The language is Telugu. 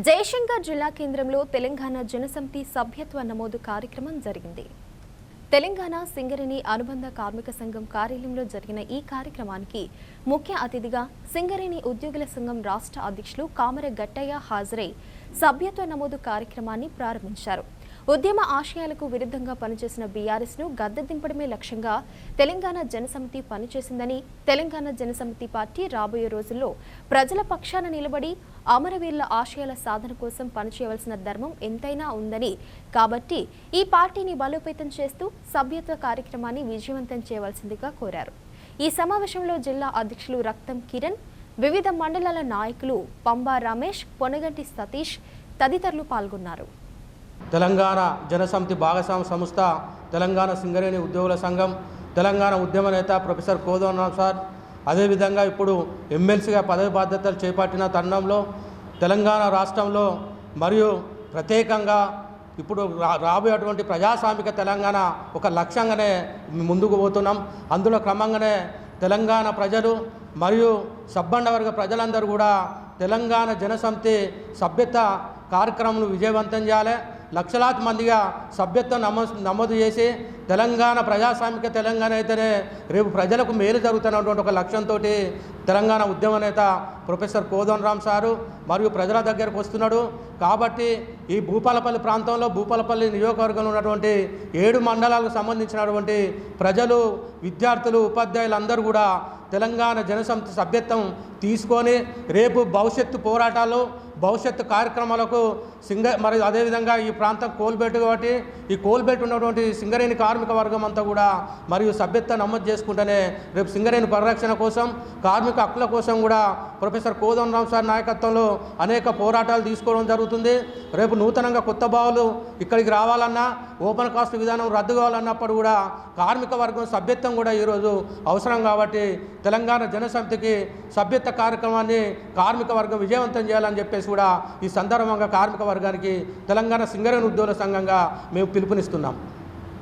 జయశంకర్ జిల్లా కేంద్రంలో తెలంగాణ జనసమితి సభ్యత్వ నమోదు కార్యక్రమం జరిగింది. తెలంగాణ సింగరేణి అనుబంధ కార్మిక సంఘం కార్యాలయంలో జరిగిన ఈ కార్యక్రమానికి ముఖ్య అతిథిగా సింగరేణి ఉద్యోగుల సంఘం రాష్ట్ర అధ్యక్షులు కామర గట్టయ్య హాజరై సభ్యత్వ నమోదు కార్యక్రమాన్ని ప్రారంభించారు. ఉద్యమ ఆశయాలకు విరుద్ధంగా పనిచేసిన బీఆర్ఎస్ ను గద్దె దింపడమే లక్ష్యంగా తెలంగాణ జనసమితి పనిచేసిందని, తెలంగాణ జనసమితి పార్టీ రాబోయే రోజుల్లో ప్రజల పక్షాన నిలబడి అమరవీరుల ఆశయాల సాధన కోసం పనిచేయవలసిన ధర్మం ఎంతైనా ఉందని, కాబట్టి ఈ పార్టీని బలోపేతం చేస్తూ సభ్యత్వ కార్యక్రమాన్ని విజయవంతం చేయవలసిందిగా కోరారు. ఈ సమావేశంలో జిల్లా అధ్యక్షులు రక్తం కిరణ్, వివిధ మండలాల నాయకులు పంబా రమేష్, పొనగంటి సతీష్ తదితరులు పాల్గొన్నారు. తెలంగాణ జనసమితి భాగస్వామ్య సంస్థ, తెలంగాణ సింగరేణి ఉద్యోగుల సంఘం, తెలంగాణ ఉద్యమ నేత ప్రొఫెసర్ కోదండరాం సార్, అదేవిధంగా ఇప్పుడు ఎమ్మెల్సీగా పదవి బాధ్యతలు చేపట్టిన తరుణంలో తెలంగాణ రాష్ట్రంలో మరియు ప్రత్యేకంగా ఇప్పుడు రాబోయేటువంటి ప్రజాస్వామిక తెలంగాణ ఒక లక్ష్యంగానే ముందుకు పోతున్నాం. అందులో క్రమంగానే తెలంగాణ ప్రజలు మరియు సబ్బండ వర్గ ప్రజలందరూ కూడా తెలంగాణ జనసమితి సభ్యత కార్యక్రమాలను విజయవంతం చేయాలి. లక్షలాది మందిగా సభ్యత్వం నమోదు చేసి తెలంగాణ ప్రజాస్వామిక తెలంగాణ అయితేనే రేపు ప్రజలకు మేలు జరుగుతున్నటువంటి ఒక లక్ష్యంతో తెలంగాణ ఉద్యమ నేత ప్రొఫెసర్ కోదండరాం సారు మరియు ప్రజల దగ్గరకు వస్తున్నాడు. కాబట్టి ఈ భూపాలపల్లి ప్రాంతంలో, భూపాలపల్లి నియోజకవర్గంలో ఉన్నటువంటి 7 మండలాలకు సంబంధించినటువంటి ప్రజలు, విద్యార్థులు, ఉపాధ్యాయులు అందరూ కూడా తెలంగాణ జనసమితి సభ్యత్వం తీసుకొని రేపు భవిష్యత్తు పోరాటాలు, భవిష్యత్తు కార్యక్రమాలకు మరియు అదేవిధంగా ఈ ప్రాంతం కోల్బెల్ట్ కాబట్టి ఈ కోల్బెల్ట్ ఉన్నటువంటి సింగరేణి కార్మిక వర్గం అంతా కూడా మరియు సభ్యత్వం నమోదు చేసుకుంటేనే రేపు సింగరేణి పరిరక్షణ కోసం, కార్మిక హక్కుల కోసం కూడా ప్రొఫెసర్ కోదండరాం సార్ నాయకత్వంలో అనేక పోరాటాలు తీసుకోవడం జరుగుతుంది. రేపు నూతనంగా కొత్త బావులు ఇక్కడికి రావాలన్నా, ఓపెన్ కాస్ట్ విధానం రద్దు కావాలన్నప్పుడు కూడా కార్మిక వర్గం సభ్యత్వం కూడా ఈరోజు అవసరం. కాబట్టి తెలంగాణ జనసమితికి సభ్యత్వ కార్యక్రమాన్ని కార్మిక వర్గం విజయవంతం చేయాలని చెప్పేసి కూడా ఈ సందర్భంగా కార్మిక వర్గానికి తెలంగాణ సింగరేణి ఉద్యోగుల సంఘంగా మేము పిలుపునిస్తున్నాం.